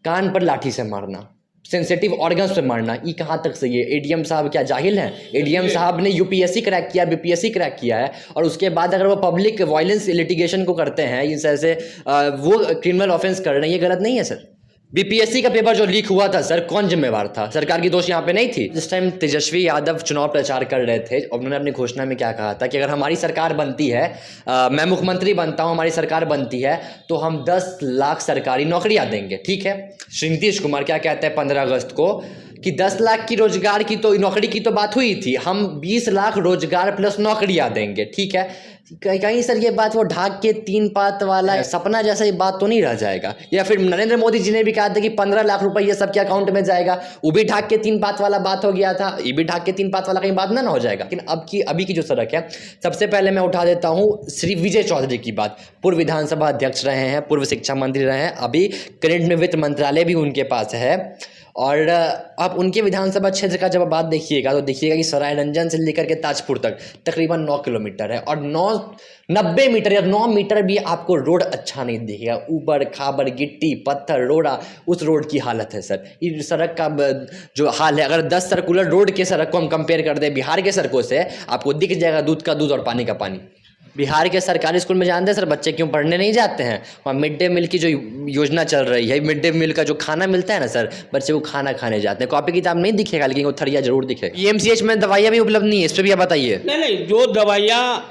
कान पर लाठी से मारना, सेंसिटिव ऑर्गन्स पे मारना, ये कहाँ तक सही है? एडीएम साहब क्या जाहिल हैं? एडीएम साहब ने यूपीएससी क्रैक किया, बीपीएससी क्रैक किया है, और उसके बाद अगर वो पब्लिक वायलेंस लिटिगेशन को करते हैं इस ऐसे वो क्रिमिनल ऑफेंस कर रहे हैं, ये गलत नहीं है सर? बीपीएससी का पेपर जो लीक हुआ था सर, कौन जिम्मेवार था? सरकार की दोष यहाँ पे नहीं थी? जिस टाइम तेजस्वी यादव चुनाव प्रचार कर रहे थे, उन्होंने अपनी घोषणा में क्या कहा था कि अगर हमारी सरकार बनती है, मैं मुख्यमंत्री बनता हूँ, हमारी सरकार बनती है, तो हम 10 लाख सरकारी नौकरियां देंगे। ठीक है, श्री नीतीश कुमार क्या कहते हैं 15 अगस्त को कि 10 लाख की रोजगार की तो नौकरी की तो बात हुई थी, हम 20 लाख रोजगार प्लस नौकरियां देंगे। ठीक है, कहीं सर ये बात वो ढाक के 3 पात वाला सपना जैसा ये बात तो नहीं रह जाएगा? या फिर नरेंद्र मोदी जी ने भी कहा था कि 15 लाख रुपए सबके अकाउंट में जाएगा, वो भी ढाक के 3 पात वाला बात हो गया था, ये भी ढाक के 3 पात वाला कहीं बात ना हो जाएगा? लेकिन अभी की जो सड़क है, सबसे पहले मैं उठा देता हूँ श्री विजय चौधरी की बात। पूर्व विधानसभा अध्यक्ष रहे हैं, पूर्व शिक्षा मंत्री रहे हैं, अभी करंट में वित्त मंत्रालय भी उनके पास है। और आप उनके विधानसभा क्षेत्र का जब बात देखिएगा तो देखिएगा कि सराय रंजन से लेकर के ताजपुर तक तकरीबन 9 किलोमीटर है, और 90 मीटर या 9 मीटर भी आपको रोड अच्छा नहीं दिखेगा। ऊपर खाबर, गिट्टी, पत्थर, रोड़ा, उस रोड की हालत है सर। इस सड़क का जो हाल है, अगर 10 सर्कुलर रोड के सड़क को हम कंपेयर कर दें बिहार के सड़कों से, आपको दिख जाएगा दूध का दूध और पानी का पानी। बिहार के सरकारी स्कूल में जानते हैं सर बच्चे क्यों पढ़ने नहीं जाते हैं? वहाँ मिड डे मील की जो योजना चल रही है, मिड डे मील का जो खाना मिलता है ना सर, बच्चे वो खाना खाने जाते हैं। कॉपी किताब नहीं दिखेगा, लेकिन वो थरिया जरूर दिखेगा। पीएमसीएच में दवाइयाँ भी उपलब्ध नहीं है, इस पर भी आप बताइए। नहीं, जो दवाइयाँ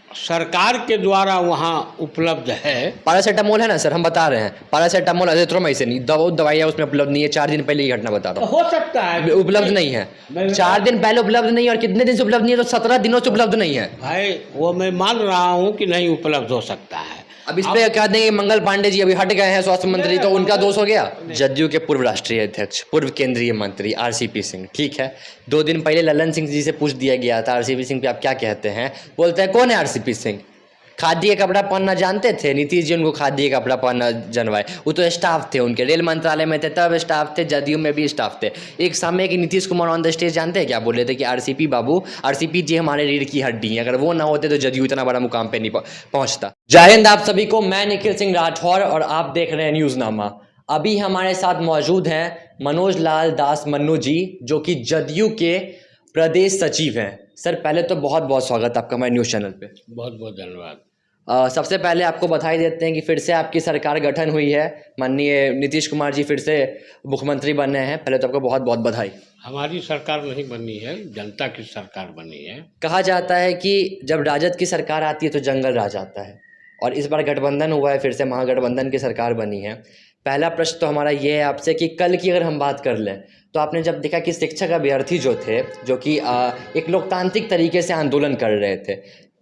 सरकार के द्वारा वहाँ उपलब्ध है, पैरासीटामोल है ना सर, हम बता रहे हैं पैरासीटामोल, अजिथ्रोमाइसिन, दवाइयाँ उसमें उपलब्ध नहीं है। 4 दिन पहले ये घटना बता रहा हूँ, हो सकता है उपलब्ध नहीं है। 4 दिन पहले उपलब्ध नहीं है, और कितने दिन से उपलब्ध नहीं है? तो 17 दिनों से उपलब्ध नहीं है भाई। वो मैं मान रहा हूँ कि नहीं उपलब्ध हो सकता है। अब इस पे कह देंगे मंगल पांडे जी अभी हट गए हैं स्वास्थ्य मंत्री, तो उनका दोष हो गया? जदयू के पूर्व राष्ट्रीय अध्यक्ष, पूर्व केंद्रीय मंत्री आरसीपी सिंह, ठीक है, 2 दिन पहले ललन सिंह जी से पूछ दिया गया था आरसीपी सिंह पे आप क्या कहते हैं? बोलते हैं कौन है आरसीपी सिंह? खादी का कपड़ा पहनना जानते थे? नीतीश जी उनको खादी का कपड़ा पहनना जनवाए, वो तो स्टाफ थे उनके, रेल मंत्रालय में थे तब स्टाफ थे, जदयू में भी स्टाफ थे। एक समय कि Nitish Kumar on the stage जानते हैं क्या बोले थे? कि आरसीपी बाबू, आरसीपी जी हमारे रीढ़ की हड्डी हैं, अगर वो ना होते तो जदयू इतना बड़ा मुकाम पे नहीं पहुंचता। जय हिंद आप सभी को, मैं निखिल सिंह राठौर और आप देख रहे हैं न्यूज़नामा। अभी हमारे साथ मौजूद हैं मनोज लाल दास मन्नू जी, जो कि जदयू के प्रदेश सचिव हैं। सर पहले तो बहुत बहुत स्वागत आपका हमारे न्यूज़ चैनल पे। बहुत बहुत धन्यवाद। सबसे पहले आपको बधाई देते हैं कि फिर से आपकी सरकार गठन हुई है, माननीय नीतीश कुमार जी फिर से मुख्यमंत्री बने हैं। पहले तो आपको बहुत बहुत बधाई। हमारी सरकार नहीं बनी है, जनता की सरकार बनी है। कहा जाता है कि जब राजद की सरकार आती है तो जंगल राज आता है, और इस बार गठबंधन हुआ है, फिर से महागठबंधन की सरकार बनी है। पहला प्रश्न तो हमारा ये है आपसे कि कल की अगर हम बात कर लें तो आपने जब देखा कि शिक्षक अभ्यर्थी जो थे, जो कि एक लोकतांत्रिक तरीके से आंदोलन कर रहे थे,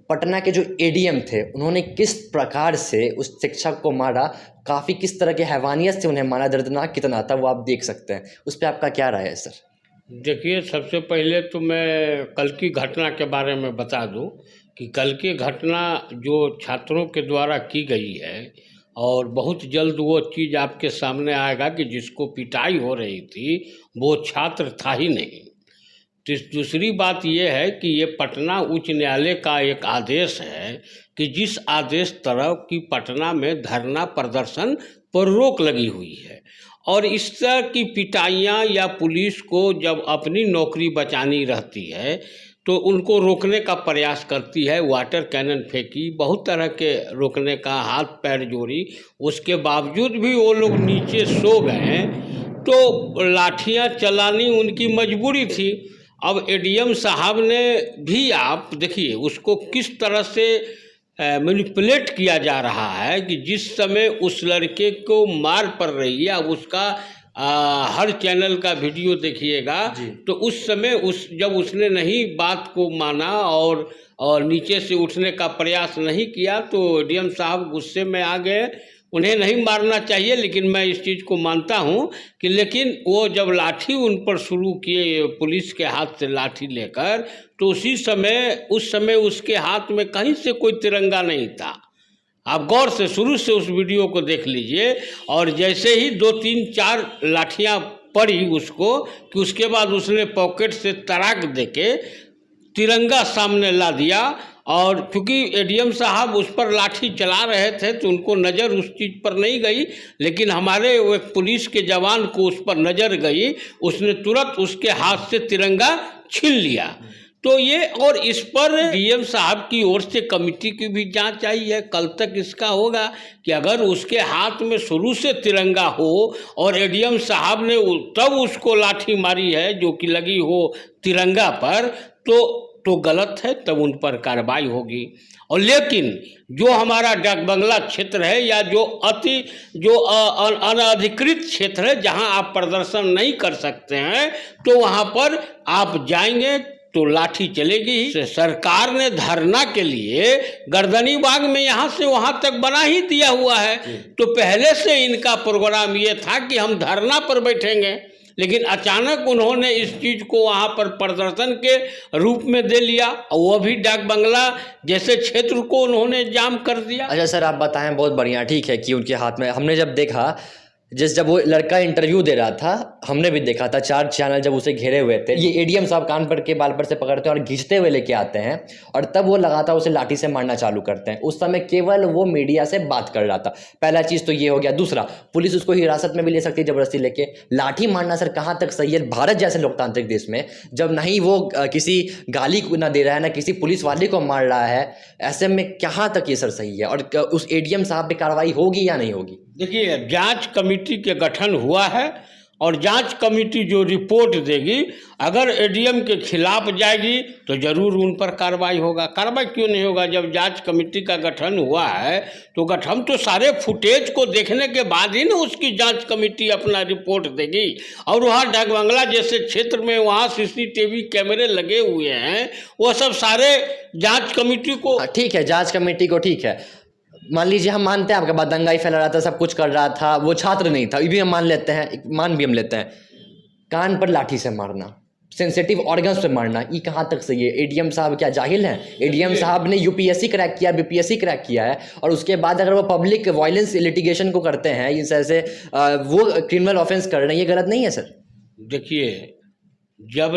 पटना के जो एडीएम थे उन्होंने किस प्रकार से उस शिक्षक को मारा, काफ़ी किस तरह के हैवानियत से उन्हें मारा, दर्दनाक कितना था वो आप देख सकते हैं। उस पर आपका क्या राय है सर? देखिए, सबसे पहले तो मैं कल की घटना के बारे में बता दूं कि कल की घटना जो छात्रों के द्वारा की गई है, और बहुत जल्द वो चीज़ आपके सामने आएगा कि जिसको पिटाई हो रही थी वो छात्र था ही नहीं। दूसरी बात ये है कि ये पटना उच्च न्यायालय का एक आदेश है कि जिस आदेश तरह की पटना में धरना प्रदर्शन पर रोक लगी हुई है, और इस तरह की पिटाइयाँ या पुलिस को जब अपनी नौकरी बचानी रहती है तो उनको रोकने का प्रयास करती है, वाटर कैनन फेंकी, बहुत तरह के रोकने का, हाथ पैर जोड़ी, उसके बावजूद भी वो लोग नीचे सो गए तो लाठियाँ चलानी उनकी मजबूरी थी। अब एडीएम साहब ने भी, आप देखिए उसको किस तरह से मैनिपुलेट किया जा रहा है कि जिस समय उस लड़के को मार पड़ रही है, अब उसका हर चैनल का वीडियो देखिएगा तो उस समय जब उसने नहीं बात को माना और नीचे से उठने का प्रयास नहीं किया तो एडीएम साहब गुस्से में आ गए। उन्हें नहीं मारना चाहिए, लेकिन मैं इस चीज़ को मानता हूं कि लेकिन वो जब लाठी उन पर शुरू किए पुलिस के हाथ से लाठी लेकर, तो उस समय उसके हाथ में कहीं से कोई तिरंगा नहीं था। आप गौर से शुरू से उस वीडियो को देख लीजिए, और जैसे ही 2 3 4 लाठियाँ पड़ी उसको, कि उसके बाद उसने पॉकेट से तराक देके तिरंगा सामने ला दिया और चूंकि एडीएम साहब उस पर लाठी चला रहे थे तो उनको नज़र उस चीज़ पर नहीं गई, लेकिन हमारे वो एक पुलिस के जवान को उस पर नज़र गई, उसने तुरंत उसके हाथ से तिरंगा छीन लिया। तो ये और इस पर डीएम साहब की ओर से कमेटी की भी जांच आई है। कल तक इसका होगा कि अगर उसके हाथ में शुरू से तिरंगा हो और एडीएम साहब ने तब उसको लाठी मारी है जो कि लगी हो तिरंगा पर, तो गलत है, तब उन पर कार्रवाई होगी। और लेकिन जो हमारा डाक बंगला क्षेत्र है या जो अनधिकृत क्षेत्र है जहां आप प्रदर्शन नहीं कर सकते हैं, तो वहां पर आप जाएंगे तो लाठी चलेगी ही। सरकार ने धरना के लिए गर्दनी बाग में यहाँ से वहाँ तक बना ही दिया हुआ है, तो पहले से इनका प्रोग्राम ये था कि हम धरना पर बैठेंगे, लेकिन अचानक उन्होंने इस चीज़ को वहाँ पर प्रदर्शन के रूप में दे लिया और वो भी डाक बंगला जैसे क्षेत्र को उन्होंने जाम कर दिया। अच्छा सर, आप बताएं, बहुत बढ़िया, ठीक है कि उनके हाथ में, हमने जब देखा जब वो लड़का इंटरव्यू दे रहा था, हमने भी देखा था 4 चैनल जब उसे घेरे हुए थे, ये एडीएम साहब कान पर के बाल पर से पकड़ते हैं और खींचते हुए लेके आते हैं और तब वो लगातार उसे लाठी से मारना चालू करते हैं। उस समय केवल वो मीडिया से बात कर रहा था। पहला चीज़ तो ये हो गया। दूसरा, पुलिस उसको हिरासत में भी ले सकती है जबरदस्ती लेके। लाठी मारना सर कहाँ तक सही है भारत जैसे लोकतांत्रिक देश में, जब नहीं वो किसी गाली को ना दे रहा है ना किसी पुलिस वाले को मार रहा है, ऐसे में कहाँ तक ये सर सही है? और उस एडीएम साहब पे कार्रवाई होगी या नहीं होगी? देखिए, जांच कमेटी के गठन हुआ है और जांच कमेटी जो रिपोर्ट देगी, अगर एडीएम के खिलाफ जाएगी तो जरूर उन पर कार्रवाई होगा। कार्रवाई क्यों नहीं होगा? जब जांच कमेटी का गठन हुआ है तो गठन तो सारे फुटेज को देखने के बाद ही ना उसकी जांच कमेटी अपना रिपोर्ट देगी। और वहाँ डाक बंगला जैसे क्षेत्र में वहाँ सीसीटीवी कैमरे लगे हुए हैं, वो सब सारे जांच कमेटी को, ठीक है, जांच कमेटी को, ठीक है, मान लीजिए हम मानते हैं आपके बाद दंगा ही फैला रहा था, सब कुछ कर रहा था, वो छात्र नहीं था, ये भी हम मान लेते हैं, मान भी हम लेते हैं। कान पर लाठी से मारना, सेंसिटिव ऑर्गन्स पे मारना, ये कहाँ तक सही है? एडीएम साहब क्या जाहिल हैं? एडीएम साहब ने यूपीएससी क्रैक किया, बीपीएससी क्रैक किया है, और उसके बाद अगर वो पब्लिक वायलेंस लिटिगेशन को करते हैं, इस ऐसे वो क्रिमिनल ऑफेंस कर रहे हैं, ये गलत नहीं है सर? देखिए, जब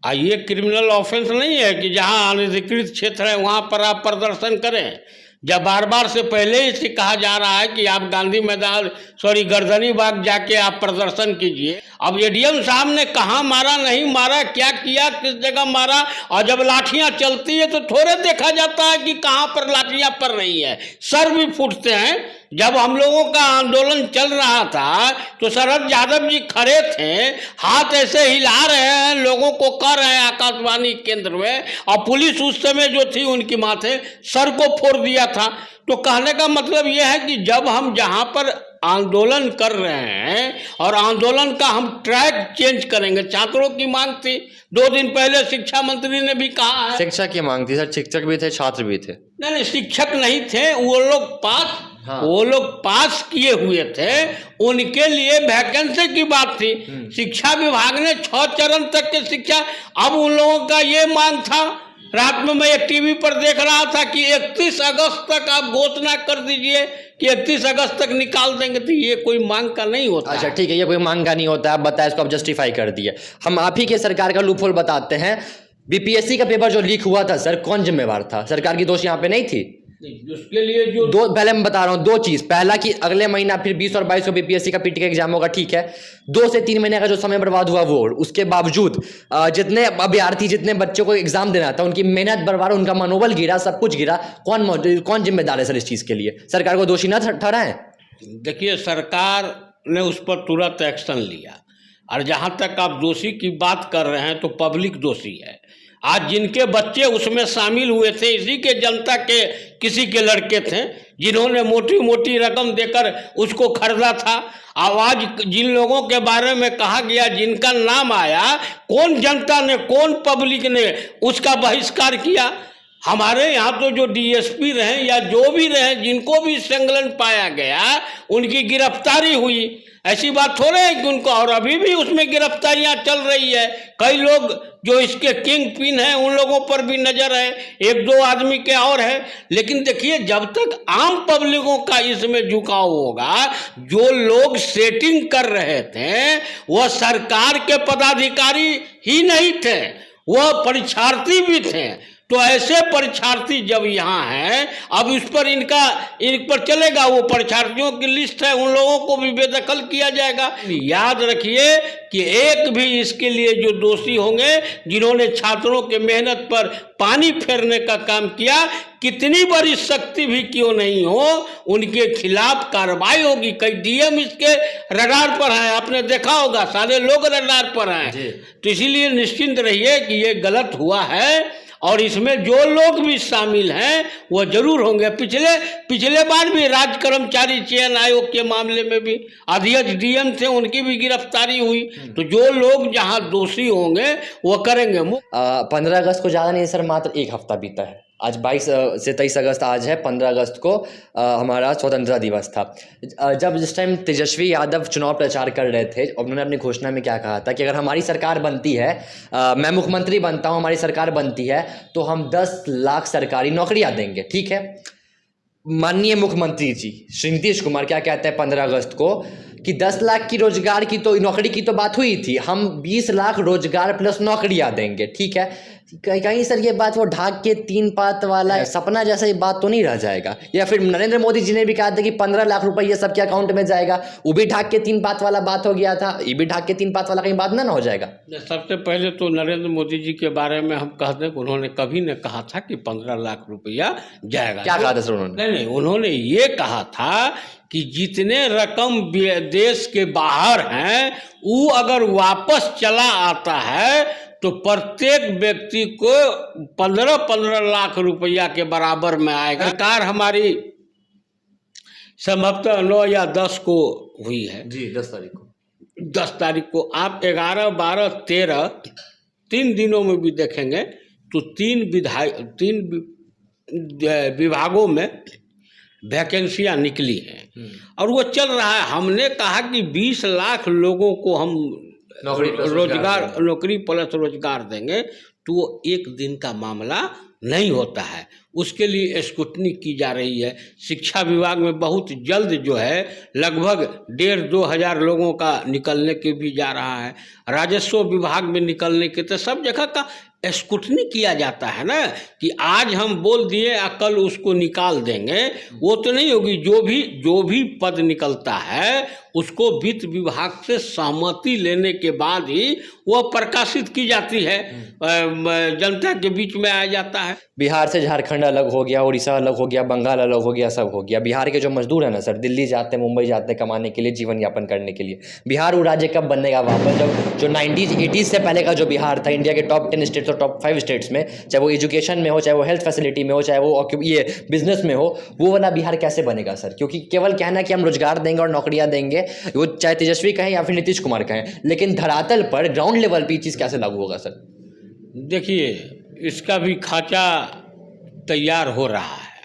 ये क्रिमिनल ऑफेंस नहीं है कि जहाँ अनधिकृत क्षेत्र है वहाँ पर आप प्रदर्शन करें। जब बार बार से पहले ही से कहा जा रहा है कि आप गांधी मैदान गर्दनी बाग जाके आप प्रदर्शन कीजिए। अब एडीएम साहब ने कहाँ मारा, नहीं मारा, क्या किया, किस जगह मारा, और जब लाठियाँ चलती है तो थोड़े देखा जाता है कि कहाँ पर लाठियाँ पड़ रही है, सर भी फूटते हैं। जब हम लोगों का आंदोलन चल रहा था तो शरद यादव जी खड़े थे, हाथ ऐसे हिला रहे हैं, लोगों को कह रहे हैं आकाशवाणी केंद्र में, और पुलिस उस समय जो थी उनकी माथे सर को फोड़ दिया था। तो कहने का मतलब यह है कि जब हम जहाँ पर आंदोलन कर रहे हैं और आंदोलन का हम ट्रैक चेंज करेंगे, छात्रों की मांग थी, 2 दिन पहले शिक्षा मंत्री ने भी कहा है। शिक्षा की मांग थी सर, शिक्षक भी थे, छात्र भी थे। नहीं, शिक्षक नहीं थे, वो लोग पास, हाँ, वो लोग पास किए हुए थे, उनके लिए वैकेंसी की बात थी। शिक्षा विभाग ने 6 चरण तक के शिक्षा, अब उन लोगों का ये मांग था। रात में मैं एक टीवी पर देख रहा था कि 31 अगस्त तक आप घोषणा कर दीजिए कि 31 अगस्त तक निकाल देंगे, तो ये कोई मांग का नहीं होता। अच्छा ठीक है, ये कोई मांग का नहीं होता, आप बताएं, इसको आप जस्टिफाई कर दिए। हम आप ही के सरकार का लूपहोल बताते हैं। बीपीएससी का पेपर जो लीक हुआ था सर, कौन जिम्मेवार था? सरकार की दोष यहाँ पे नहीं थी? उसके लिए जो पहले मैं बता रहा हूँ 2 चीज़। पहला कि अगले महीना फिर 20 और 22 को बीपीएससी का पीटी का एग्जाम होगा, ठीक है। 2 से 3 महीने का जो समय बर्बाद हुआ वो, उसके बावजूद जितने अभ्यर्थी, जितने बच्चों को एग्जाम देना था, उनकी मेहनत बर्बाद, उनका मनोबल गिरा, सब कुछ गिरा। कौन जिम्मेदार है सर इस चीज़ के लिए? सरकार को दोषी ना ठहराएं? देखिए, सरकार ने उस पर तुरंत एक्शन लिया, और जहाँ तक आप दोषी की बात कर रहे हैं तो पब्लिक दोषी है। आज जिनके बच्चे उसमें शामिल हुए थे, इसी के जनता के किसी के लड़के थे जिन्होंने मोटी मोटी रकम देकर उसको खरीदा था। आवाज जिन लोगों के बारे में कहा गया, जिनका नाम आया, कौन जनता ने, कौन पब्लिक ने उसका बहिष्कार किया? हमारे यहाँ तो जो डीएसपी रहे या जो भी रहे, जिनको भी संलग्न पाया गया उनकी गिरफ्तारी हुई। ऐसी बात थोड़े है कि उनको, और अभी भी उसमें गिरफ्तारियां चल रही है। कई लोग जो इसके किंग पिन हैं उन लोगों पर भी नजर है, 1-2 आदमी के और है। लेकिन देखिए, जब तक आम पब्लिकों का इसमें झुकाव होगा, जो लोग सेटिंग कर रहे थे वह सरकार के पदाधिकारी ही नहीं थे, वह परीक्षार्थी भी थे, तो ऐसे परीक्षार्थी जब यहाँ हैं, अब इन पर चलेगा, वो परीक्षार्थियों की लिस्ट है, उन लोगों को भी बेदखल किया जाएगा। याद रखिए कि एक भी इसके लिए जो दोषी होंगे, जिन्होंने छात्रों के मेहनत पर पानी फेरने का काम किया, कितनी बड़ी शक्ति भी क्यों नहीं हो, उनके खिलाफ कार्रवाई होगी। कई डीएम इसके रडार पर हैं, आपने देखा होगा, सारे लोग रडार पर हैं। तो इसीलिए निश्चिंत रहिए कि ये गलत हुआ है और इसमें जो लोग भी शामिल हैं वो जरूर होंगे। पिछले बार भी राज्य कर्मचारी चयन आयोग के मामले में भी अध्यक्ष डीएम थे, उनकी भी गिरफ्तारी हुई। तो जो लोग जहां दोषी होंगे वो करेंगे। 15 अगस्त को ज़्यादा नहीं सर, मात्र एक हफ्ता बीता है। आज 22 से 23 अगस्त आज है। 15 अगस्त को हमारा स्वतंत्रता दिवस था। जब जिस टाइम तेजस्वी यादव चुनाव प्रचार कर रहे थे, उन्होंने अपनी घोषणा में क्या कहा था कि अगर हमारी सरकार बनती है, मैं मुख्यमंत्री बनता हूँ, हमारी सरकार बनती है तो हम 10 लाख सरकारी नौकरियाँ देंगे। ठीक है, माननीय मुख्यमंत्री जी श्री नीतीश कुमार क्या कहते हैं 15 अगस्त को कि 10 लाख की रोजगार की तो नौकरी की तो बात हुई थी, हम 20 लाख रोजगार प्लस नौकरियां देंगे। ठीक है, कहीं सर ये बात वो ढाक के 3 पात वाला सपना जैसा ये बात तो नहीं रह जाएगा? या फिर नरेंद्र मोदी जी ने भी कहा था कि 15 लाख रुपए ये सबके अकाउंट में जाएगा, वो भी ढाक के 3 पात वाला बात हो गया था, ये भी ढाक के 3 पात वाला कहीं बात ना हो जाएगा? सबसे पहले तो नरेंद्र मोदी जी के बारे में हम कह दें कि उन्होंने कभी न कहा था कि 15 लाख रुपया जाएगा। क्या कहा था सर उन्होंने? नहीं, उन्होंने ये कहा था कि जितने रकम देश के बाहर हैं वो अगर वापस चला आता है तो प्रत्येक व्यक्ति को 15-15 लाख रुपया के बराबर में आएगा। सरकार हमारी संभवतः 9 या 10 को हुई है जी, 10 तारीख को। 10 तारीख को आप 11, 12, 13 3 दिनों में भी देखेंगे तो 3 विभागों में वैकेंसियां निकली हैं और वो चल रहा है। हमने कहा कि 20 लाख लोगों को हम नौकरी प्लस रोजगार देंगे, तो वो एक दिन का मामला नहीं होता है, उसके लिए स्क्रूटनी की जा रही है। शिक्षा विभाग में बहुत जल्द जो है लगभग 1,500-2 हज़ार लोगों का निकलने के भी जा रहा है। राजस्व विभाग में निकलने के तो सब जगह का स्क्रूटनी किया जाता है ना, कि आज हम बोल दिए कल उसको निकाल देंगे, वो तो नहीं होगी। जो भी पद निकलता है उसको वित्त विभाग से सहमति लेने के बाद ही वो प्रकाशित की जाती है, जनता के बीच में आ जाता है। बिहार से झारखंड अलग हो गया, उड़ीसा अलग हो गया, बंगाल अलग हो गया, सब हो गया। बिहार के जो मजदूर हैं ना सर, दिल्ली जाते हैं, मुंबई जाते हैं कमाने के लिए, जीवन यापन करने के लिए। बिहार वो राज्य कब बनेगा वापस, जब जो 90s 80s से पहले का जो बिहार था, इंडिया के टॉप 10 स्टेट्स और टॉप 5 स्टेट्स में, चाहे वो एजुकेशन में हो, चाहे वो हेल्थ फैसिलिटी में हो, चाहे वो ये बिजनेस में हो, वो वाला बिहार कैसे बनेगा सर? क्योंकि केवल कहना कि हम रोजगार देंगे और नौकरियां देंगे, वो चाहे तेजस्वी कहें या फिर नीतीश कुमार कहें, लेकिन धरातल पर ग्राउंड लेवल पर चीज़ कैसे लागू होगा सर? देखिए, इसका भी खाचा तैयार हो रहा है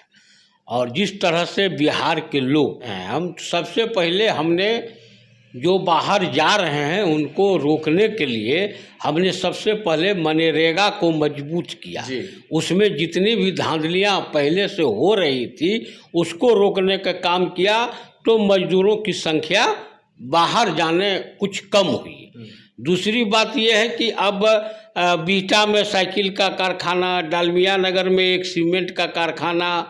और जिस तरह से बिहार के लोग हैं, हम सबसे पहले हमने जो बाहर जा रहे हैं उनको रोकने के लिए हमने सबसे पहले मनरेगा को मजबूत किया। उसमें जितनी भी धांधलियाँ पहले से हो रही थी उसको रोकने का काम किया, तो मजदूरों की संख्या बाहर जाने कुछ कम हुई। दूसरी बात यह है कि अब बीटा में साइकिल का कारखाना, डालमिया नगर में एक सीमेंट का कारखाना,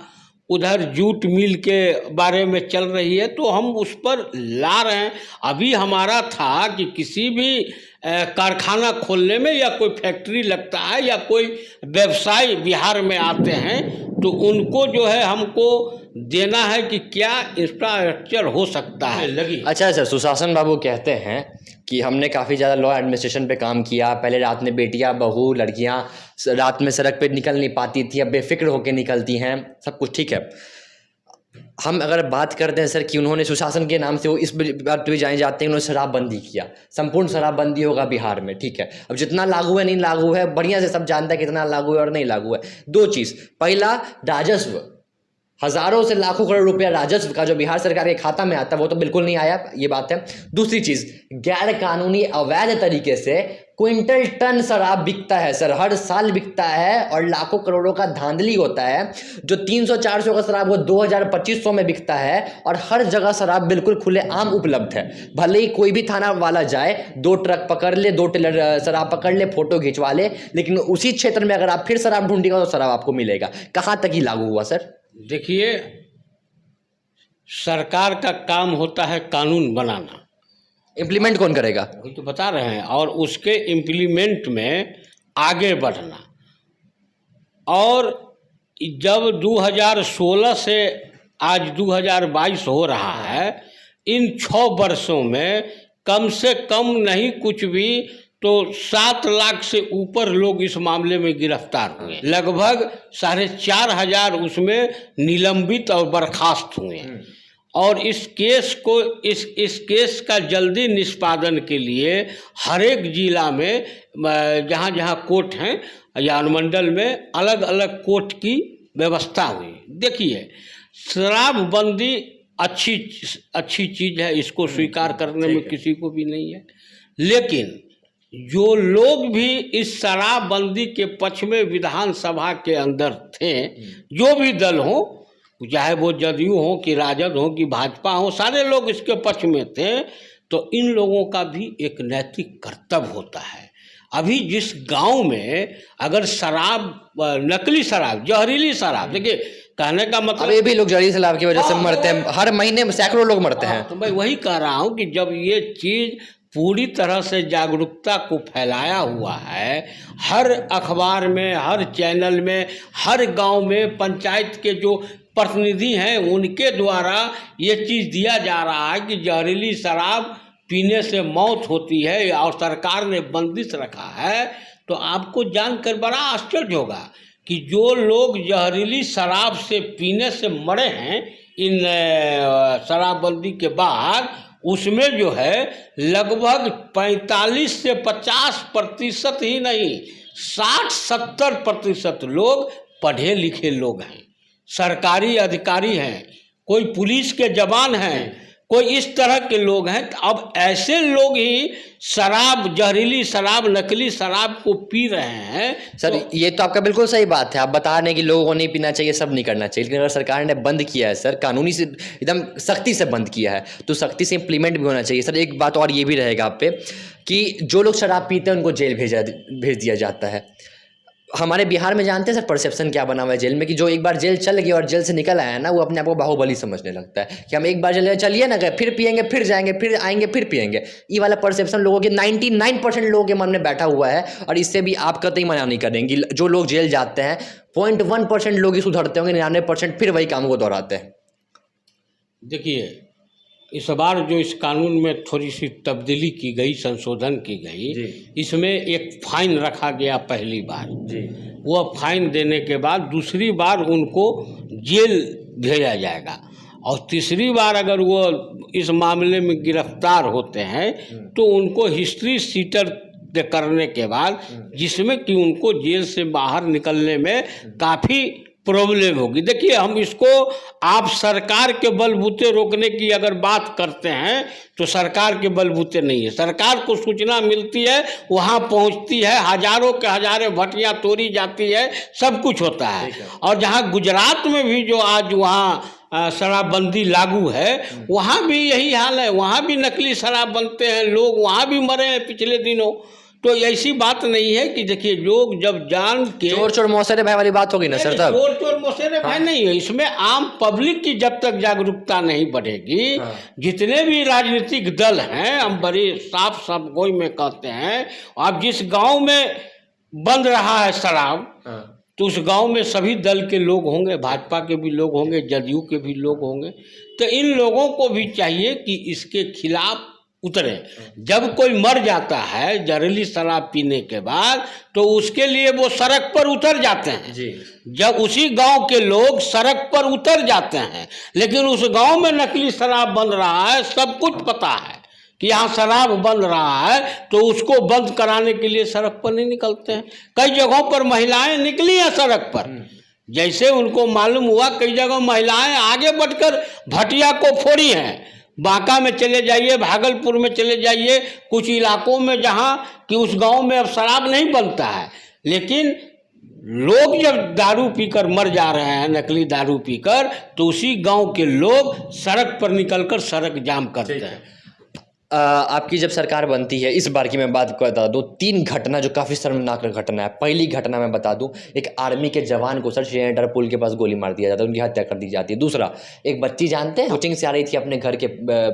उधर जूट मिल के बारे में चल रही है, तो हम उस पर ला रहे हैं। अभी हमारा था कि किसी भी कारखाना खोलने में या कोई फैक्ट्री लगता है या कोई व्यवसाय बिहार में आते हैं तो उनको जो है हमको देना है कि क्या इंफ्रास्ट्रक्चर हो सकता है। अच्छा सर, सुशासन बाबू कहते हैं कि हमने काफ़ी ज़्यादा लॉ एडमिनिस्ट्रेशन पे काम किया। पहले रात में बेटियां, बहू, लड़कियां रात में सड़क पे निकल नहीं पाती थी, अब बेफिक्र होकर निकलती हैं, सब कुछ ठीक है। हम अगर बात करते हैं सर कि उन्होंने सुशासन के नाम से वो इस बात पे भी जाने जाते हैं, उन्होंने शराबबंदी किया, संपूर्ण शराबबंदी होगा बिहार में, ठीक है। अब जितना लागू है नहीं लागू है बढ़िया से सब जानता है कितना लागू है और नहीं लागू है। 2 चीज़, पहला राजस्व, हज़ारों से लाखों करोड़ रुपया राजस्व का जो बिहार सरकार के खाता में आता है वो तो बिल्कुल नहीं आया, ये बात है। दूसरी चीज़, गैर कानूनी अवैध तरीके से क्विंटल टन शराब बिकता है सर, हर साल बिकता है, और लाखों करोड़ों का धांधली होता है। जो 300-400 का शराब वो 2000-2500 में बिकता है, और हर जगह शराब बिल्कुल खुलेआम उपलब्ध है। भले ही कोई भी थाना वाला जाए, 2 ट्रक पकड़ ले, 2 टेलर शराब पकड़ ले, फोटो खिंचवा ले, लेकिन उसी क्षेत्र में अगर आप फिर शराब ढूंढिएगा तो शराब आपको मिलेगा। कहाँ तक ही लागू हुआ सर? देखिए, सरकार का काम होता है कानून बनाना, इम्प्लीमेंट कौन करेगा? वही तो बता रहे हैं, और उसके इम्प्लीमेंट में आगे बढ़ना। और जब 2016 से आज 2022 हो रहा है, इन 6 वर्षों में कम से कम नहीं कुछ भी तो 7 लाख से ऊपर लोग इस मामले में गिरफ्तार हुए, लगभग 4,500 उसमें निलंबित और बर्खास्त हुए। और इस केस को इस केस का जल्दी निष्पादन के लिए हर एक जिला में जहाँ जहाँ कोर्ट हैं या अनुमंडल में अलग अलग कोर्ट की व्यवस्था हुई। देखिए, शराबबंदी अच्छी चीज़ है, इसको स्वीकार करने में किसी को भी नहीं है, लेकिन जो लोग भी इस शराबबंदी के पक्ष में विधानसभा के अंदर थे, जो भी दल हो, चाहे वो जदयू हो कि राजद हो कि भाजपा हो, सारे लोग इसके पक्ष में थे, तो इन लोगों का भी एक नैतिक कर्तव्य होता है। अभी जिस गांव में अगर शराब, नकली शराब, जहरीली शराब, देखिए कहने का मतलब, अभी भी लोग जहरीली शराब की वजह से मरते हैं, हर महीने सैकड़ों लोग मरते हैं। तो मैं वही कह रहा हूँ कि जब ये चीज़ पूरी तरह से जागरूकता को फैलाया हुआ है, हर अखबार में, हर चैनल में, हर गांव में पंचायत के जो प्रतिनिधि हैं उनके द्वारा ये चीज़ दिया जा रहा है कि जहरीली शराब पीने से मौत होती है और सरकार ने बंदिश रखा है, तो आपको जानकर बड़ा आश्चर्य होगा कि जो लोग जहरीली शराब से पीने से मरे हैं इन शराबबंदी के बाद, उसमें जो है लगभग 45 से 50% ही नहीं, 60-70% लोग पढ़े लिखे लोग हैं, सरकारी अधिकारी हैं, कोई पुलिस के जवान हैं, कोई इस तरह के लोग हैं। अब ऐसे लोग ही शराब, जहरीली शराब, नकली शराब को पी रहे हैं। सर ये तो आपका बिल्कुल सही बात है, आप बता रहे हैं कि लोगों को नहीं पीना चाहिए, सब नहीं करना चाहिए, लेकिन अगर सरकार ने बंद किया है सर, कानूनी से एकदम सख्ती से बंद किया है, तो सख्ती से इम्प्लीमेंट भी होना चाहिए। सर एक बात और ये भी रहेगा आप पे कि जो लोग शराब पीते हैं उनको जेल भेज दिया जाता है। हमारे बिहार में जानते हैं सर परसेप्शन क्या बना हुआ है जेल में, कि जो एक बार जेल चल गया और जेल से निकल आया ना, वो अपने आप को बाहुबली समझने लगता है कि हम एक बार जेल चलिए ना गए, फिर पियेंगे, फिर जाएंगे, फिर आएंगे, फिर पियेंगे। ये वाला परसेप्शन लोगों के 99% लोगों के मन में बैठा हुआ है, और इससे भी आप कतई मना नहीं करेंगे। जो लोग जेल जाते हैं 0.1% लोग ही सुधरते होंगे, 99% फिर वही काम को दोहराते हैं। देखिए, इस बार जो इस कानून में थोड़ी सी तब्दीली की गई, संशोधन की गई, इसमें एक फाइन रखा गया पहली बार जी। वो फाइन देने के बाद दूसरी बार उनको जेल भेजा जाएगा, और तीसरी बार अगर वो इस मामले में गिरफ्तार होते हैं तो उनको हिस्ट्री सीटर करने के बाद, जिसमें कि उनको जेल से बाहर निकलने में काफ़ी प्रॉब्लम होगी। देखिए, हम इसको आप सरकार के बलबूते रोकने की अगर बात करते हैं तो सरकार के बलबूते नहीं है। सरकार को सूचना मिलती है, वहाँ पहुँचती है, हजारों के हजारों भट्टियाँ तोड़ी जाती है, सब कुछ होता है। और जहाँ गुजरात में भी जो आज वहाँ शराबबंदी लागू है, वहाँ भी यही हाल है, वहाँ भी नकली शराब बनते हैं, लोग वहाँ भी मरे हैं पिछले दिनों। तो ऐसी बात नहीं है कि देखिए, लोग जब जान के चोर चोर मौसेरे भाई वाली बात होगी ना सर, तब चोर चोर मौसेरे भाई नहीं है। इसमें आम पब्लिक की जब तक जागरूकता नहीं बढ़ेगी, जितने भी राजनीतिक दल हैं, हम बड़े साफ साफ गोई में कहते हैं, अब जिस गांव में बंद रहा है शराब, तो उस गांव में सभी दल के लोग होंगे, भाजपा के भी लोग होंगे, जदयू के भी लोग होंगे। तो इन लोगों को भी चाहिए कि इसके खिलाफ उतरे। जब कोई मर जाता है जहरीली शराब पीने के बाद, तो उसके लिए वो सड़क पर उतर जाते हैं जी। जब उसी गांव के लोग सड़क पर उतर जाते हैं, लेकिन उस गांव में नकली शराब बन रहा है, सब कुछ पता है कि यहाँ शराब बन रहा है, तो उसको बंद कराने के लिए सड़क पर नहीं निकलते हैं। कई जगहों पर महिलाएं निकली हैं सड़क पर, जैसे उनको मालूम हुआ, कई जगह महिलाएं आगे बढ़कर भटिया को फोड़ी हैं, बांका में चले जाइए, भागलपुर में चले जाइए, कुछ इलाकों में जहाँ कि उस गांव में अब शराब नहीं बनता है, लेकिन लोग जब दारू पीकर मर जा रहे हैं, नकली दारू पीकर, तो उसी गांव के लोग सड़क पर निकलकर सड़क जाम करते हैं। आपकी जब सरकार बनती है, इस बार की मैं बात बता दूं, 3 घटना जो काफ़ी शर्मनाक घटना है। पहली घटना मैं बता दूं, एक आर्मी के जवान को सर शेरडर पुल के पास गोली मार दिया जाता है, उनकी हत्या कर दी जाती है। दूसरा, एक बच्ची जानते हैं कोचिंग से आ रही थी, अपने घर के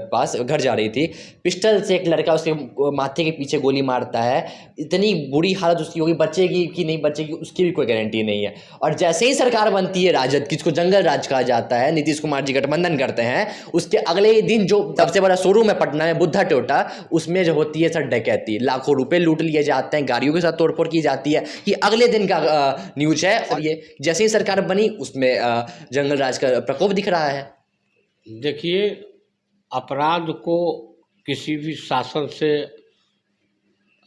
पास घर जा रही थी, पिस्टल से एक लड़का उसके माथे के पीछे गोली मारता है। इतनी बुरी हालत उसकी होगी, बच्चे की कि नहीं बच्चे की उसकी भी कोई गारंटी नहीं है। और जैसे ही सरकार बनती है राजद, जिसको जंगल राज कहा जाता है, नीतीश कुमार जी गठबंधन करते हैं, उसके अगले ही दिन जो सबसे बड़ा शोरूम है पटना में बुद्धा टोटा, उसमें जो होती है सर डकैती, लाखों रुपए लूट लिए जाते हैं, गाड़ियों के साथ तोड़फोड़ की जाती है। ये अगले दिन का न्यूज है। और ये जैसे ही सरकार बनी उसमें जंगल राज का प्रकोप दिख रहा है। देखिए, अपराध को किसी भी शासन से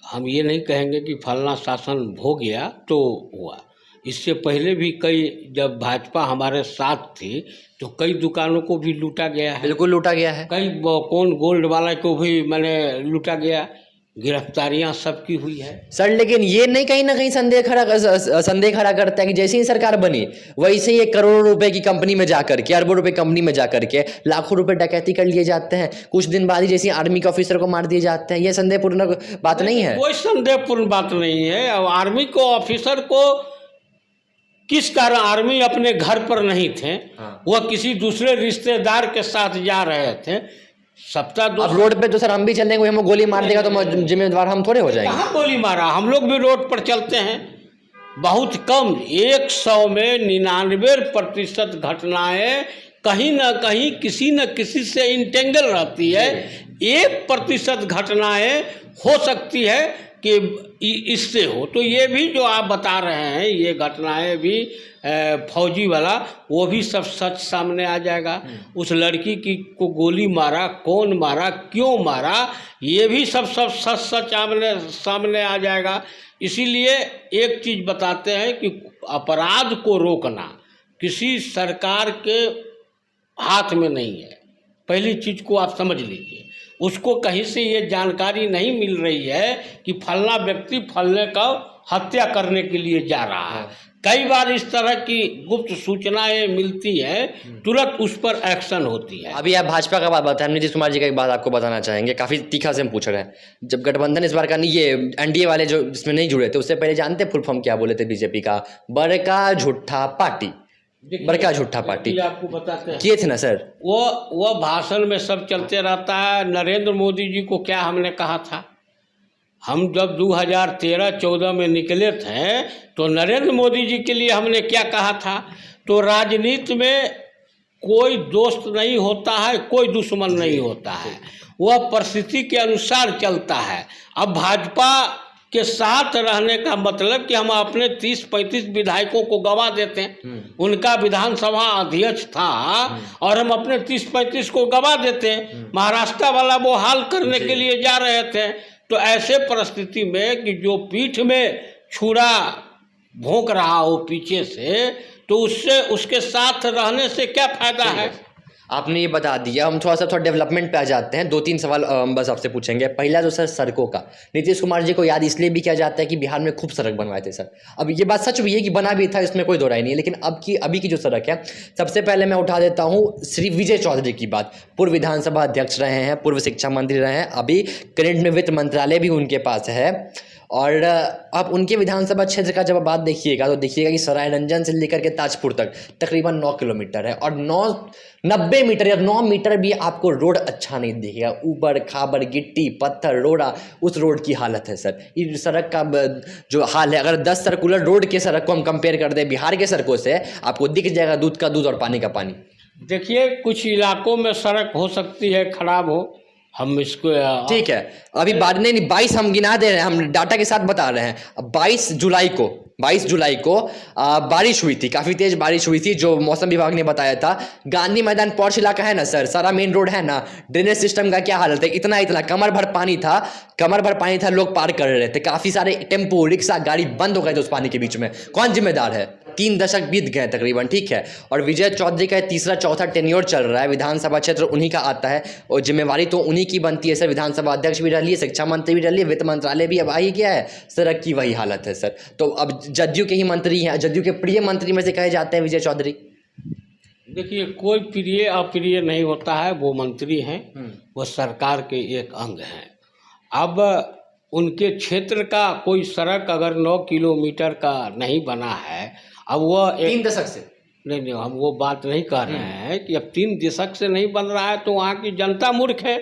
हम ये नहीं कहेंगे कि फलना शासन हो गया तो हुआ। इससे पहले भी कई, जब भाजपा हमारे साथ थी तो कई दुकानों को भी लूटा गया है। बिल्कुल लूटा गया है। कई कौन गोल्ड वाला को भी मैंने लूटा गया, गिरफ्तारियां सबकी हुई है सर। लेकिन ये नहीं कहीं ना कहीं संदेह खड़ा करता है कि जैसे ही सरकार बनी वैसे ही 1 करोड़ रुपए की कंपनी में जाकर के, अरबों रुपए कंपनी में जाकर के लाखों रुपए डकैती कर लिए जाते हैं। कुछ दिन बाद ही जैसे आर्मी के ऑफिसर को मार दिए जाते हैं। ये संदेहपूर्ण बात नहीं है? कोई संदेहपूर्ण बात नहीं है। अब आर्मी को ऑफिसर को किस कारण, आर्मी अपने घर पर नहीं थे, वह किसी दूसरे रिश्तेदार के साथ जा रहे थे। सप्ताह अब रोड पे तो सर हम भी चलेंगे, कोई हमें गोली मार देगा तो जिम्मेदार हम थोड़े हो जाएंगे। कहाँ गोली मारा, हम लोग भी रोड पर चलते हैं। बहुत कम, 100 में 99% घटनाएं कहीं ना कहीं किसी न किसी से इंटेंगल रहती है। 1% घटनाएं हो सकती है कि इससे हो। तो ये भी जो आप बता रहे हैं, ये घटनाएं भी फौजी वाला, वो भी सब सच सामने आ जाएगा। उस लड़की की को गोली मारा, कौन मारा, क्यों मारा, ये भी सब सच सामने आ जाएगा। इसीलिए एक चीज़ बताते हैं कि अपराध को रोकना किसी सरकार के हाथ में नहीं है। पहली चीज़ को आप समझ लीजिए। उसको कहीं से ये जानकारी नहीं मिल रही है कि फलना व्यक्ति फलने का हत्या करने के लिए जा रहा है। कई बार इस तरह की गुप्त सूचनाएं मिलती हैं, तुरंत उस पर एक्शन होती है। अभी आप भाजपा का बात बताएं, नीतीश कुमार जी का एक बात आपको बताना चाहेंगे, काफ़ी तीखा से हम पूछ रहे हैं। जब गठबंधन इस बार का नहीं, ये एनडीए वाले जो इसमें नहीं जुड़े थे, उससे पहले जानते फुल फॉर्म क्या बोले थे बीजेपी का? बड़का झूठा पार्टी। बड़का झूठा पार्टी आपको बताते हैं किए थे ना सर। वो भाषण में सब चलते रहता है। नरेंद्र मोदी जी को क्या हमने कहा था? हम जब 2013-14 में निकले थे तो नरेंद्र मोदी जी के लिए हमने क्या कहा था? तो राजनीति में कोई दोस्त नहीं होता है, कोई दुश्मन नहीं होता है, वह परिस्थिति के अनुसार चलता है। अब भाजपा के साथ रहने का मतलब कि हम अपने 30-35 विधायकों को गवा देते हैं। उनका विधानसभा अध्यक्ष था और हम अपने 30-35 को गवा देते हैं। महाराष्ट्र वाला वो हाल करने के लिए जा रहे थे। तो ऐसे परिस्थिति में कि जो पीठ में छुरा भोंक रहा हो पीछे से, तो उससे उसके साथ रहने से क्या फायदा है? आपने ये बता दिया। हम थोड़ा डेवलपमेंट पे आ जाते हैं। 2-3 सवाल बस आपसे पूछेंगे। पहला जो सर सड़कों का, नीतीश कुमार जी को याद इसलिए भी किया जाता है कि बिहार में खूब सड़क बनवाए थे सर। अब ये बात सच भी है कि बना भी था, इसमें कोई दो राय नहीं है। लेकिन अभी की जो सड़क है, सबसे पहले मैं उठा देता हूँ श्री विजय चौधरी की बात। पूर्व विधानसभा अध्यक्ष रहे हैं, पूर्व शिक्षा मंत्री रहे हैं, अभी करंट में वित्त मंत्रालय भी उनके पास है। और आप उनके विधानसभा क्षेत्र का जब बात देखिएगा तो देखिएगा कि सराय रंजन से लेकर के ताजपुर तक तकरीबन 9 किलोमीटर है, और 90 मीटर या 9 मीटर भी आपको रोड अच्छा नहीं दिखेगा। ऊबड़ खाबड़, गिट्टी पत्थर रोड़ा, उस रोड की हालत है सर। इस सड़क का जो हाल है, अगर 10 सर्कुलर रोड के सड़क को हम कंपेयर कर दें बिहार के सड़कों से, आपको दिख जाएगा दूध का दूध और पानी का पानी। देखिए, कुछ इलाकों में सड़क हो सकती है खराब हो, हम इसको ठीक है, अभी बाद नहीं 22 हम गिना दे रहे हैं, हम डाटा के साथ बता रहे हैं। 22 जुलाई को बारिश हुई थी, काफ़ी तेज़ बारिश हुई थी, जो मौसम विभाग ने बताया था। गांधी मैदान पॉश इलाका है ना सर, सारा मेन रोड है ना, ड्रेनेज सिस्टम का क्या हालत है? इतना कमर भर पानी था, लोग पार कर रहे थे। काफ़ी सारे टेम्पो, रिक्शा, गाड़ी बंद हो गए थे उस पानी के बीच में। कौन जिम्मेदार है? 3 दशक बीत गए तकरीबन, ठीक है। और विजय चौधरी का तीसरा चौथा टेन्योर चल रहा है, विधानसभा क्षेत्र उन्हीं का आता है और जिम्मेवारी तो उन्हीं की बनती है सर। विधानसभा अध्यक्ष भी रह लिए, शिक्षा मंत्री भी रह लिए, वित्त मंत्रालय भी अब आ ही गया है, सड़क की वही हालत है सर। तो अब जदयू के ही मंत्री हैं, जदयू के प्रिय मंत्री में से कहे जाते हैं विजय चौधरी। देखिए, कोई प्रिय अप्रिय नहीं होता है, वो मंत्री हैं, वो सरकार के एक अंग हैं। अब उनके क्षेत्र का कोई सड़क अगर 9 किलोमीटर का नहीं बना है, अब वह 3 दशक से नहीं, हम वो बात नहीं कह रहे हैं कि अब 3 दशक से नहीं बन रहा है तो वहाँ की जनता मूर्ख है।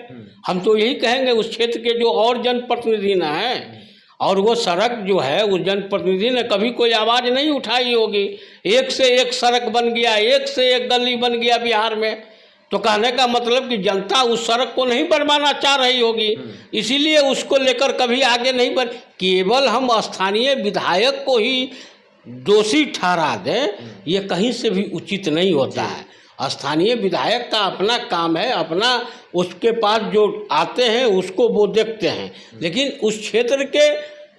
हम तो यही कहेंगे उस क्षेत्र के जो और जनप्रतिनिधि न हैं, और वो सड़क जो है उस जनप्रतिनिधि ने कभी कोई आवाज़ नहीं उठाई होगी। एक से एक सड़क बन गया, एक से एक गली बन गया बिहार में, तो कहने का मतलब कि जनता उस सड़क को नहीं बनवाना चाह रही होगी, इसीलिए उसको लेकर कभी आगे नहीं बढ़। केवल हम स्थानीय विधायक को ही दोषी ठहरा दें, ये कहीं से भी उचित नहीं होता है। स्थानीय विधायक का अपना काम है, अपना उसके पास जो आते हैं उसको वो देखते हैं, लेकिन उस क्षेत्र के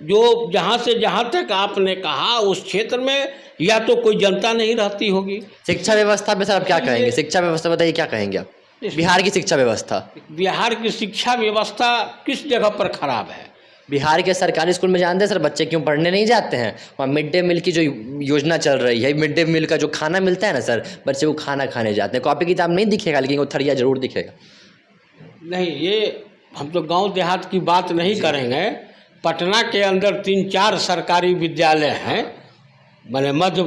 जो जहाँ से जहाँ तक आपने कहा उस क्षेत्र में या तो कोई जनता नहीं रहती होगी। शिक्षा व्यवस्था पे सर आप क्या कहेंगे? शिक्षा व्यवस्था बताइए, क्या कहेंगे आप? बिहार की शिक्षा व्यवस्था, बिहार की शिक्षा व्यवस्था किस जगह पर खराब है? बिहार के सरकारी स्कूल में जानते हैं सर बच्चे क्यों पढ़ने नहीं जाते हैं? वहाँ मिड डे मील की जो योजना चल रही है, मिड डे मील का जो खाना मिलता है ना सर, बच्चे को खाना खाने जाते हैं। कॉपी किताब नहीं दिखेगा, लेकिन वो थरिया जरूर दिखेगा। नहीं, ये हम तो गांव देहात की बात नहीं करेंगे। पटना के अंदर 3-4 सरकारी विद्यालय हैं, मैंने मध्य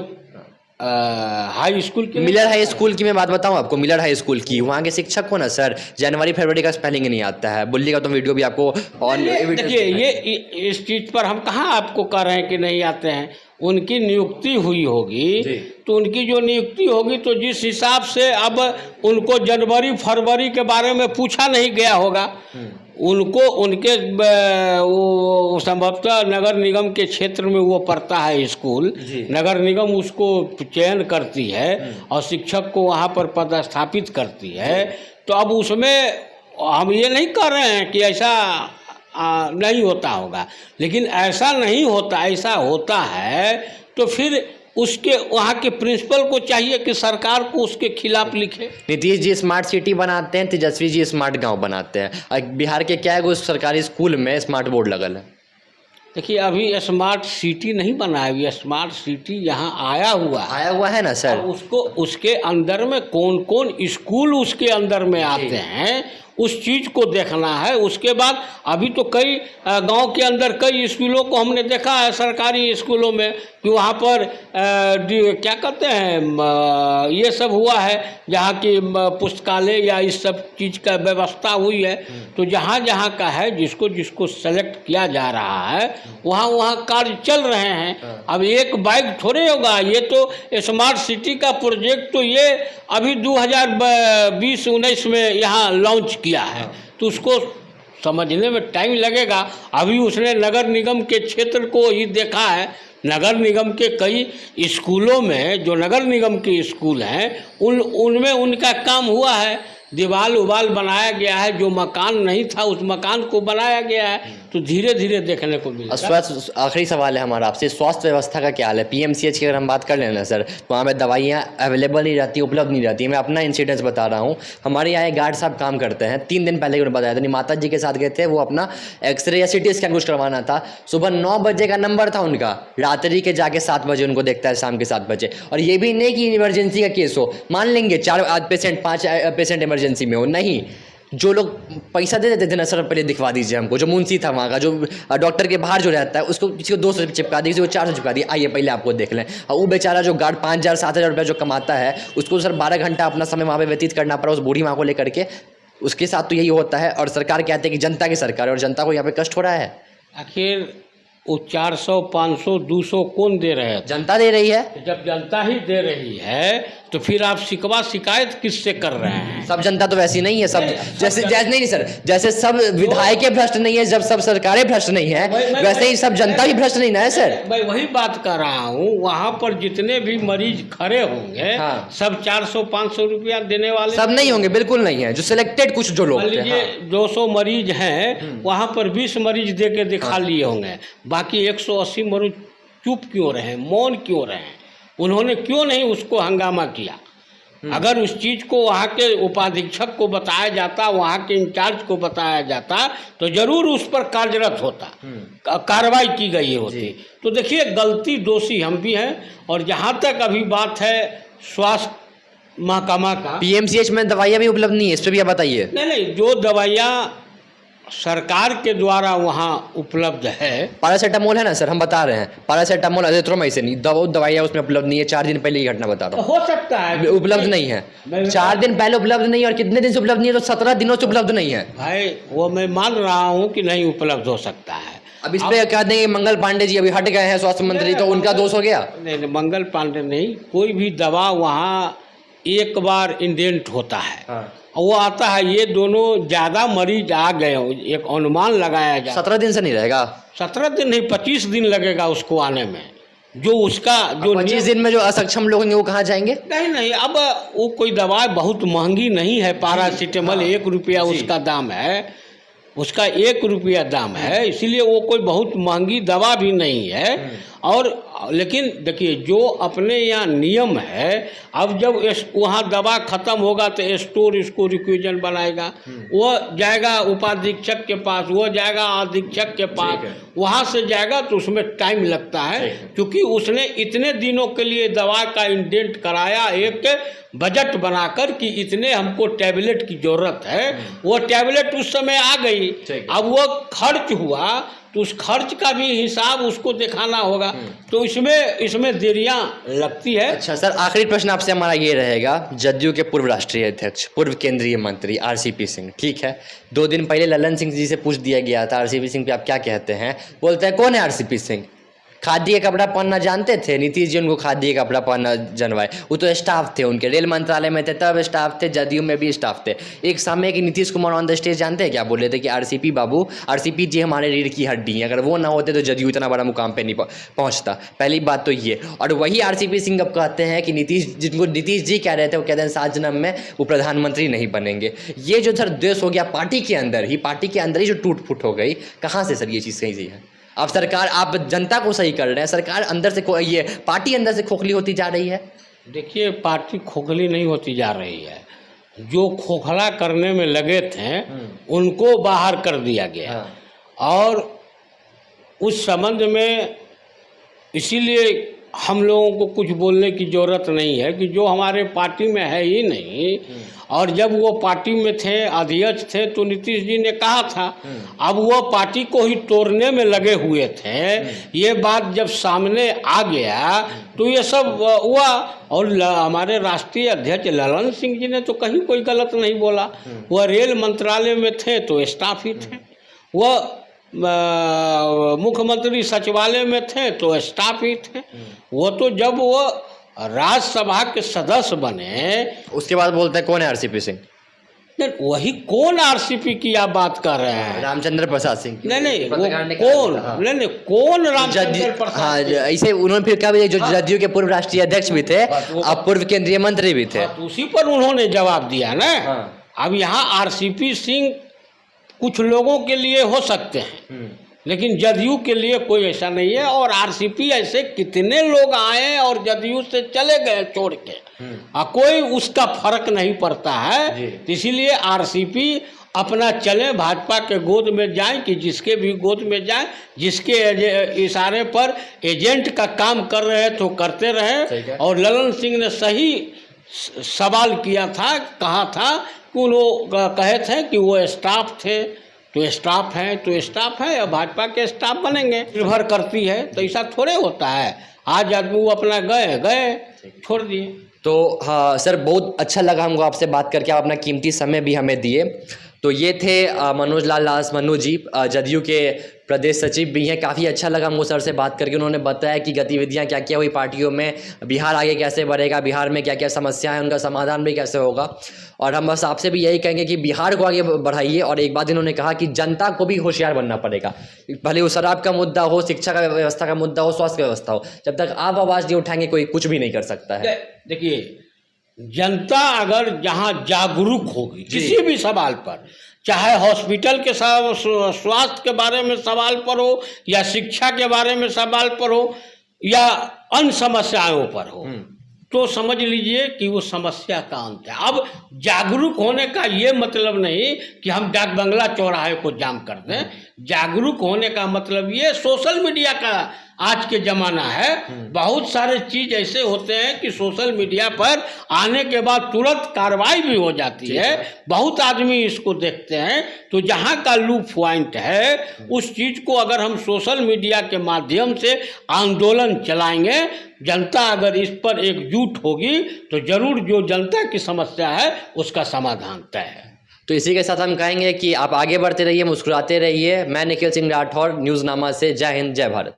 हाई स्कूल की, मिलर हाई स्कूल की मैं बात बताऊं आपको, मिलर हाई स्कूल की, वहाँ के शिक्षक को ना सर जनवरी फरवरी का स्पेलिंग नहीं आता है। बुल्ली का तो वीडियो भी आपको ऑन, देखिए ये इस चीज़ पर हम कहाँ आपको कह रहे हैं कि नहीं आते हैं। उनकी नियुक्ति हुई होगी तो उनकी जो नियुक्ति होगी तो जिस हिसाब से अब उनको जनवरी फरवरी के बारे में पूछा नहीं गया होगा, उनको उनके वो संभवतः नगर निगम के क्षेत्र में वो पड़ता है स्कूल, नगर निगम उसको चयन करती है और शिक्षक को वहाँ पर पदस्थापित करती है। तो अब उसमें हम ये नहीं कह रहे हैं कि ऐसा नहीं होता होगा, लेकिन ऐसा नहीं होता, ऐसा होता है तो फिर उसके वहाँ के प्रिंसिपल को चाहिए कि सरकार को उसके खिलाफ लिखे। नीतीश जी स्मार्ट सिटी बनाते हैं, तेजस्वी जी स्मार्ट गांव बनाते हैं। बिहार के क्या है सरकारी स्कूल में स्मार्ट बोर्ड लगल है। देखिए, अभी स्मार्ट सिटी नहीं बना है, अभी स्मार्ट सिटी यहाँ आया हुआ है ना सर। उसको उसके अंदर में कौन कौन स्कूल उसके अंदर में आते हैं उस चीज़ को देखना है। उसके बाद अभी तो कई गांव के अंदर कई स्कूलों को हमने देखा है, सरकारी स्कूलों में, कि वहाँ पर क्या कहते हैं ये सब हुआ है, जहाँ की पुस्तकालय या इस सब चीज़ का व्यवस्था हुई है। तो जहाँ जहाँ का है, जिसको जिसको सेलेक्ट किया जा रहा है, वहाँ वहाँ कार्य चल रहे हैं। अब एक बाइक थोड़े होगा, ये तो स्मार्ट सिटी का प्रोजेक्ट तो ये अभी 2020-19 में यहाँ लॉन्च किया है, तो उसको समझने में टाइम लगेगा। अभी उसने नगर निगम के क्षेत्र को ही देखा है। नगर निगम के कई स्कूलों में, जो नगर निगम के स्कूल हैं, उनमें उनका काम हुआ है, दीवार उवाल बनाया गया है, जो मकान नहीं था उस मकान को बनाया गया है। तो धीरे धीरे देखने को मिला। स्वास्थ्य, आखिरी सवाल है हमारा आपसे, स्वास्थ्य व्यवस्था का क्या हाल है? पीएमसीएच की अगर हम बात कर लें ना सर, तो वहाँ पे दवाइयाँ अवेलेबल नहीं रहती, उपलब्ध नहीं रहती। मैं अपना इंसिडेंस बता रहा हूँ। हमारे यहाँ एक गार्ड साहब काम करते हैं, 3 दिन पहले उन्होंने बताया था, माता जी के साथ गए थे, वो अपना एक्सरे या सिटी स्कैन कुछ करवाना था। सुबह 9 बजे का नंबर था उनका, रात्रि के जाके 7 बजे उनको देखता है, शाम के 7 बजे। और ये भी नहीं कि इमरजेंसी का केस हो, मान लेंगे 4 पेशेंट 5 पेशेंट इमरजेंसी में हो, नहीं, जो लोग पैसा दे देते थे ना सर, पहले दिखवा दीजिए हमको, जो मुंशी था वहाँ का, जो डॉक्टर के बाहर जो रहता है, उसको किसी को 200 चिपका दी, किसी को 400 चिपका दी, आइए पहले आपको देख लें। और वो बेचारा जो गार्ड 5,000-7,000 रुपया जो कमाता है, उसको सर 12 घंटा अपना समय वहाँ पे व्यतीत करना पड़ा उस बूढ़ी माँ को लेकर के। उसके साथ तो यही होता है। और सरकार कहते हैं कि जनता की सरकार है, और जनता को यहाँ पे कष्ट हो रहा है। आखिर वो 400, 500, 200 कौन दे रहे हैं? जनता दे रही है। जब जनता ही दे रही है तो फिर आप शिकायत किससे कर रहे हैं? सब जनता तो वैसी नहीं है, सब जैसे नहीं सर, जैसे सब विधायक भ्रष्ट नहीं है, जब सब सरकारें भ्रष्ट नहीं है, वैसे ही सब जनता भी भ्रष्ट नहीं ना है सर। मैं वही बात कर रहा हूँ, वहाँ पर जितने भी मरीज खड़े होंगे, सब 400-500 रुपया देने वाले सब नहीं होंगे, बिल्कुल नहीं है। जो सिलेक्टेड कुछ जो लोग, 200 मरीज हैं, वहाँ पर 20 मरीज दे के दिखा लिए होंगे, बाकी 180 मरीज चुप क्यों रहे, मौन क्यों रहे? उन्होंने क्यों नहीं उसको हंगामा किया? अगर उस चीज़ को वहाँ के उपाधीक्षक को बताया जाता, वहाँ के इंचार्ज को बताया जाता, तो जरूर उस पर कार्यरत होता, कार्रवाई की गई होती। तो देखिए, गलती दोषी हम भी हैं। और जहाँ तक अभी बात है स्वास्थ्य महकमा का, पीएमसीएच में दवाइयाँ भी उपलब्ध नहीं है, इस पर भी आप बताइए। नहीं, जो दवाइयाँ सरकार के द्वारा वहाँ उपलब्ध है, पैरासीटामोल है ना सर, हम बता रहे हैं पैरासीटामोल, अजिथ्रोमाइसिन दवाइयाँ उसमें उपलब्ध नहीं है। 4 दिन पहले ये घटना बता रहा हो सकता है हूँ, उपलब्ध नहीं है। 4 दिन पहले उपलब्ध नहीं है, और कितने दिन से उपलब्ध नहीं है? तो 17 दिनों से उपलब्ध नहीं है भाई। वो मैं मान रहा हूँ कि नहीं उपलब्ध हो सकता है। अब इस पे कह देंगे मंगल पांडे जी अभी हट गए हैं स्वास्थ्य मंत्री, तो उनका दोष हो गया? नहीं, मंगल पांडे नहीं, कोई भी दवा वहाँ एक बार इंडेंट होता है, वो आता है। ये दोनों ज़्यादा मरीज आ गए, एक अनुमान लगाया जाए 17 दिन से नहीं रहेगा। 17 दिन नहीं, 25 दिन लगेगा उसको आने में। जो उसका जो 25 दिन में जो असक्षम लोग होंगे वो कहाँ जाएंगे? नहीं, अब वो कोई दवा बहुत महंगी नहीं है। पैरासीटामोल 1 रुपया उसका दाम है, उसका 1 रुपया दाम है, इसीलिए वो कोई बहुत महंगी दवा भी नहीं है। और लेकिन देखिए, जो अपने यहाँ नियम है, अब जब वहाँ दवा खत्म होगा तो स्टोर इसको रिक्विजन बनाएगा, वो जाएगा उपाधीक्षक के पास, वो जाएगा अधीक्षक के पास, वहाँ से जाएगा, तो उसमें टाइम लगता है। क्योंकि उसने इतने दिनों के लिए दवा का इंडेंट कराया, एक बजट बनाकर कि इतने हमको टैबलेट की ज़रूरत है, वो टैबलेट उस समय आ गई। अब वो खर्च हुआ तो उस खर्च का भी हिसाब उसको दिखाना होगा, तो इसमें देरियां लगती है। अच्छा सर, आखिरी प्रश्न आपसे हमारा ये रहेगा, जदयू के पूर्व राष्ट्रीय अध्यक्ष, पूर्व केंद्रीय मंत्री आरसीपी सिंह, ठीक है, 2 दिन पहले ललन सिंह जी से पूछ दिया गया था आरसीपी सिंह पे आप क्या कहते हैं? बोलते हैं कौन है आरसीपी सिंह? खादी का कपड़ा पहनना जानते थे? नीतीश जी उनको खादी का कपड़ा पहनना जनवाए, वो तो स्टाफ थे उनके, रेल मंत्रालय में थे तब स्टाफ थे, जदयू में भी स्टाफ थे। एक समय कि Nitish Kumar on the stage जानते हैं क्या बोले थे? कि आरसीपी बाबू, आरसीपी जी हमारे रीढ़ की हड्डी हैं, अगर वो ना होते तो जदयू इतना बड़ा मुकाम पे नहीं पहुंचता। पहली बात तो ये। और वही आरसीपी सिंह अब कहते हैं कि जिनको नीतीश जी कह रहे थे, वो कहते हैं 7 जन्म में वो प्रधानमंत्री नहीं बनेंगे। ये जो सर द्वेष हो गया पार्टी के अंदर ही जो टूट फूट हो गई, कहाँ से सर ये चीज़ सही है? अब सरकार, आप जनता को सही कर रहे हैं, सरकार अंदर से ये पार्टी अंदर से खोखली होती जा रही है। देखिए, पार्टी खोखली नहीं होती जा रही है, जो खोखला करने में लगे थे उनको बाहर कर दिया गया। और उस संबंध में इसीलिए हम लोगों को कुछ बोलने की ज़रूरत नहीं है कि जो हमारे पार्टी में है ही नहीं। और जब वो पार्टी में थे, अध्यक्ष थे, तो नीतीश जी ने कहा था, अब वो पार्टी को ही तोड़ने में लगे हुए थे। ये बात जब सामने आ गया तो ये सब हुआ। और हमारे राष्ट्रीय अध्यक्ष ललन सिंह जी ने तो कहीं कोई गलत नहीं बोला। वह रेल मंत्रालय में थे तो स्टाफ ही थे, वह मुख्यमंत्री सचिवालय में थे तो स्टाफ ही थे। वो तो जब वो राज्यसभा के सदस्य बने उसके बाद बोलते हैं कौन है आरसीपी सिंह? नहीं, वही कौन आरसीपी की आप बात कर रहे हैं? रामचंद्र प्रसाद सिंह। नहीं, वो कौन? नहीं, कौन रामचंद्र प्रसाद? हाँ, ऐसे उन्होंने फिर कहा जो जदयू के पूर्व राष्ट्रीय अध्यक्ष भी थे, अब पूर्व केंद्रीय मंत्री भी थे, तो उसी पर उन्होंने जवाब दिया ना। अब यहाँ आरसीपी सिंह कुछ लोगों के लिए हो सकते हैं, लेकिन जदयू के लिए कोई ऐसा नहीं है। और आरसीपी ऐसे कितने लोग आए और जदयू से चले गए छोड़ के, कोई उसका फर्क नहीं पड़ता है। इसीलिए आरसीपी अपना चले, भाजपा के गोद में जाए कि जिसके भी गोद में जाए, जिसके इशारे पर एजेंट का काम कर रहे तो करते रहे। और ललन सिंह ने सही सवाल किया था, कहा था कि लोग कहे थे कि वो स्टाफ थे, तो स्टाफ है तो स्टाफ है, और भाजपा के स्टाफ बनेंगे। निर्भर करती है, तो ऐसा थोड़े होता है। आज आदमी वो अपना गए छोड़ दिए। तो हाँ सर, बहुत अच्छा लगा हमको आपसे बात करके, आप अपना कीमती समय भी हमें दिए। तो ये थे मनोज लाल दास मनु जी, जदयू के प्रदेश सचिव भी हैं। काफ़ी अच्छा लगा हमको सर से बात करके, उन्होंने बताया कि गतिविधियां क्या क्या हुई पार्टियों में, बिहार आगे कैसे बढ़ेगा, बिहार में क्या क्या समस्याएं हैं, उनका समाधान भी कैसे होगा। और हम बस आपसे भी यही कहेंगे कि बिहार को आगे बढ़ाइए। और एक बात इन्होंने कहा कि जनता को भी होशियार बनना पड़ेगा, भले वो शराब का मुद्दा हो, शिक्षा का व्यवस्था का मुद्दा हो, स्वास्थ्य का व्यवस्था हो, जब तक आप आवाज़ नहीं उठाएंगे कोई कुछ भी नहीं कर सकता है। देखिए, जनता अगर जहाँ जागरूक होगी किसी भी सवाल पर, चाहे हॉस्पिटल के स्वास्थ्य के बारे में सवाल पर हो या शिक्षा के बारे में सवाल पर हो, या अन्य समस्याओं पर हो, तो समझ लीजिए कि वो समस्या का अंत है। अब जागरूक होने का ये मतलब नहीं कि हम डाक बंगला चौराहे को जाम कर दें। जागरूक होने का मतलब ये सोशल मीडिया का आज के ज़माना है। बहुत सारे चीज़ ऐसे होते हैं कि सोशल मीडिया पर आने के बाद तुरंत कार्रवाई भी हो जाती है। बहुत आदमी इसको देखते हैं। तो जहाँ का लूप पॉइंट है उस चीज़ को अगर हम सोशल मीडिया के माध्यम से आंदोलन चलाएंगे, जनता अगर इस पर एकजुट होगी तो जरूर जो जनता की समस्या है उसका समाधान तय है। तो इसी के साथ हम कहेंगे कि आप आगे बढ़ते रहिए, मुस्कुराते रहिए। मैं निखिल सिंह राठौर, न्यूज़नामा से। जय हिंद, जय भारत।